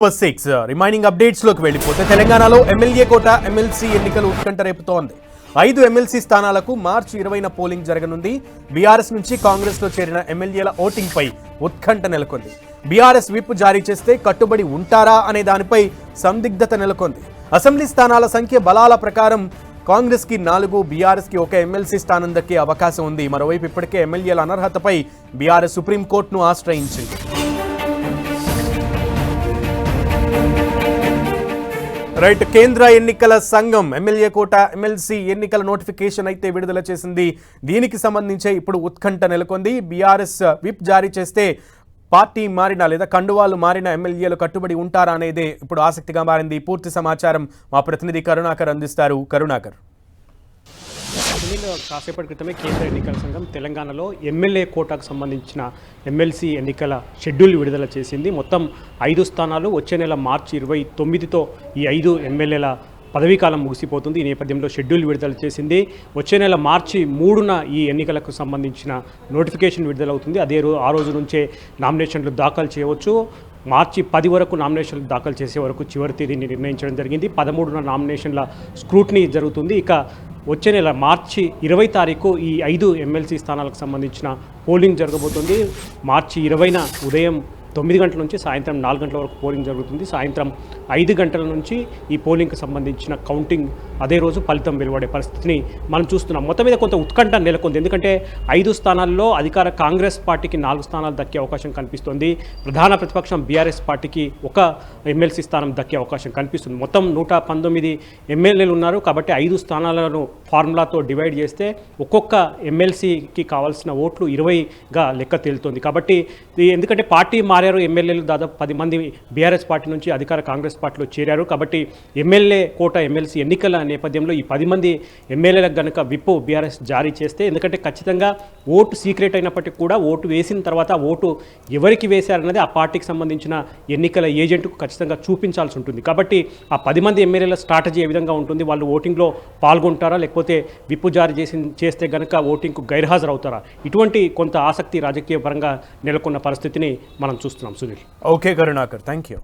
6 remaining updates లోకి వెళ్ళిపోతే తెలంగాణలో ఎమ్మెల్యే కోట ఎమ్మెల్సీ ఎన్నికలు ఉత్కంఠ రేపుతోంది. 5 ఎమ్మెల్సీ స్థానాలకు మార్చి 20న పోలింగ్ జరగనుంది. బీఆర్ఎస్ నుంచి కాంగ్రెస్ లో చేరిన ఎమ్మెల్యేల ఓటింగ్ పై ఉత్కంఠ నెలకొంది. బీఆర్ఎస్ విప్ జారీ చేస్తే కట్టుబడి ఉంటారా అనే దానిపై సందిగ్ధత నెలకొంది. అసెంబ్లీ స్థానాల సంఖ్య బలాల ప్రకారం కాంగ్రెస్ కి 4, బీఆర్ఎస్ కి 1 ఎమ్మెల్సీ స్థానం దక్కే అవకాశం ఉంది. మరోవైపు ఇప్పటికే ఎమ్మెల్యేల అనర్హతపై బీఆర్ఎస్ సుప్రీంకోర్టును ఆశ్రయించింది. రైట్, కేంద్ర ఎన్నికల సంఘం ఎమ్మెల్యే కోట ఎమ్మెల్సీ ఎన్నికల నోటిఫికేషన్ అయితే విడుదల చేసింది. దీనికి సంబంధించి ఇప్పుడు ఉత్కంఠ నెలకొంది. బీఆర్ఎస్ విప్ జారీ చేస్తే పార్టీ మారిన లేదా కండువాలు మారిన ఎమ్మెల్యేలు కట్టుబడి ఉంటారా అనేది ఇప్పుడు ఆసక్తిగా మారింది. పూర్తి సమాచారం మా ప్రతినిధి కరుణాకర్ అందిస్తారు. కరుణాకర్, కాసేపటి క్రితమే కేంద్ర ఎన్నికల సంఘం తెలంగాణలో ఎమ్మెల్యే కోటాకు సంబంధించిన ఎమ్మెల్సీ ఎన్నికల షెడ్యూల్ విడుదల చేసింది. మొత్తం 5 స్థానాలు వచ్చే నెల మార్చి 29తో ఈ 5 ఎమ్మెల్యేల పదవీకాలం ముగిసిపోతుంది. ఈ నేపథ్యంలో షెడ్యూల్ విడుదల చేసింది. వచ్చే నెల మార్చి 3న ఈ ఎన్నికలకు సంబంధించిన నోటిఫికేషన్ విడుదలవుతుంది. ఆ రోజు నుంచే నామినేషన్లు దాఖలు చేయవచ్చు. మార్చి 10 వరకు నామినేషన్లు దాఖలు చేసే వరకు చివరి తేదీని నిర్ణయించడం జరిగింది. 13న నామినేషన్ల స్క్రూటినీ జరుగుతుంది. ఇక వచ్చే నెల మార్చి 20 తారీఖు ఈ 5 ఎమ్మెల్సీ స్థానాలకు సంబంధించిన పోలింగ్ జరగబోతుంది. మార్చి 20న ఉదయం 9 గంటల నుంచి సాయంత్రం 4 గంటల వరకు పోలింగ్ జరుగుతుంది. సాయంత్రం 5 గంటల నుంచి ఈ పోలింగ్కి సంబంధించిన కౌంటింగ్, అదే రోజు ఫలితం వెలువడే పరిస్థితిని మనం చూస్తున్నాం. మొత్తం మీద కొంత ఉత్కంఠ నెలకొంది. ఎందుకంటే 5 స్థానాల్లో అధికార కాంగ్రెస్ పార్టీకి 4 స్థానాలు దక్కే అవకాశం కనిపిస్తుంది. ప్రధాన ప్రతిపక్షం బీఆర్ఎస్ పార్టీకి 1 ఎమ్మెల్సీ స్థానం దక్కే అవకాశం కనిపిస్తుంది. మొత్తం 119 ఎమ్మెల్యేలు ఉన్నారు. కాబట్టి 5 స్థానాలను ఫార్ములాతో డివైడ్ చేస్తే ఒక్కొక్క ఎమ్మెల్సీకి కావాల్సిన ఓట్లు 20గా లెక్క తేలుతుంది. కాబట్టి ఎందుకంటే పార్టీ మారారు ఎమ్మెల్యేలు, దాదాపు 10 మంది బీఆర్ఎస్ పార్టీ నుంచి అధికార కాంగ్రెస్ పార్టీలో చేరారు. కాబట్టి ఎమ్మెల్యే కోట ఎమ్మెల్సీ ఎన్నికల నేపథ్యంలో ఈ 10 మంది ఎమ్మెల్యేలకు కనుక విప్ బీఆర్ఎస్ జారీ చేస్తే, ఎందుకంటే ఖచ్చితంగా ఓటు సీక్రెట్ అయినప్పటికీ కూడా ఓటు వేసిన తర్వాత ఓటు ఎవరికి వేశారన్నది ఆ పార్టీకి సంబంధించిన ఎన్నికల ఏజెంట్కు ఖచ్చితంగా చూపించాల్సి ఉంటుంది. కాబట్టి ఆ 10 మంది ఎమ్మెల్యేల స్ట్రాటజీ ఏ విధంగా ఉంటుంది, వాళ్ళు ఓటింగ్లో పాల్గొంటారా లేకపోతే విప్ జారీ చేస్తే కనుక ఓటింగ్కు గైర్హాజరు అవుతారా, ఇటువంటి కొంత ఆసక్తి రాజకీయ పరంగా నెలకొన్న పరిస్థితిని మనం చూస్తున్నాం. Sunil. Okay Karunakar, thank you.